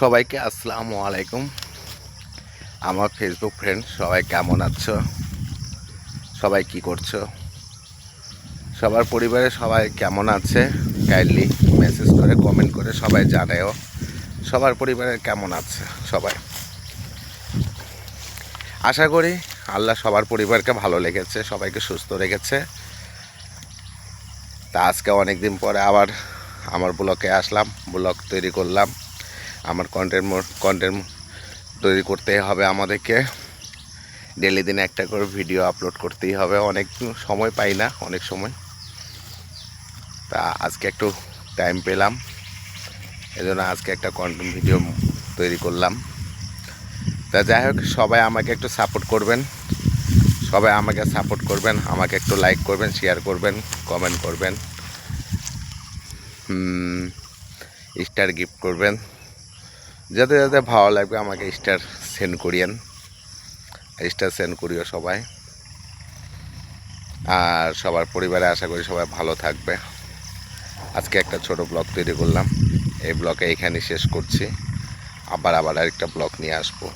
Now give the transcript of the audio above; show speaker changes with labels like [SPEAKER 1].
[SPEAKER 1] সবাইকে আসসালামু আলাইকুম। আমার ফেসবুক ফ্রেন্ড সবাই কেমন আছো? সবাই কি করছো? সবার পরিবারে সবাই কেমন আছে? কাইন্ডলি মেসেজ করে কমেন্ট করে সবাই জানাও সবার পরিবারে কেমন আছে সবাই। আশা করি আল্লাহ সবার পরিবারকে ভালো লেগেছে, সবাইকে সুস্থ রেখেছে। তা আজকে অনেক দিন পরে আবার আমার ব্লগে আসলাম, ব্লগ তৈরি করলাম। আমার কন্টেন্ট তৈরি করতে হবে আমাদেরকে। ডেলি দিনে একটা করে ভিডিও আপলোড করতেই হবে। অনেক সময় পাই না অনেক সময়, তা আজকে একটু টাইম পেলাম, এজন্য আজকে একটা কন্টেন্ট ভিডিও তৈরি করলাম। তা যাই হোক, সবাই আমাকে একটু সাপোর্ট করবেন, আমাকে একটু লাইক করবেন, শেয়ার করবেন, কমেন্ট করবেন, স্টার গিফট করবেন। যাতে যাতে ভালো লাগবে আমাকে স্টার সেন্ড করিও সবাই। আর সবার পরিবারে আশা করি সবাই ভালো থাকবে। আজকে একটা ছোট ব্লগ তৈরি করলাম, এই ব্লগে এখানে শেষ করছি। আবার আরেকটা ব্লগ নিয়ে আসবো।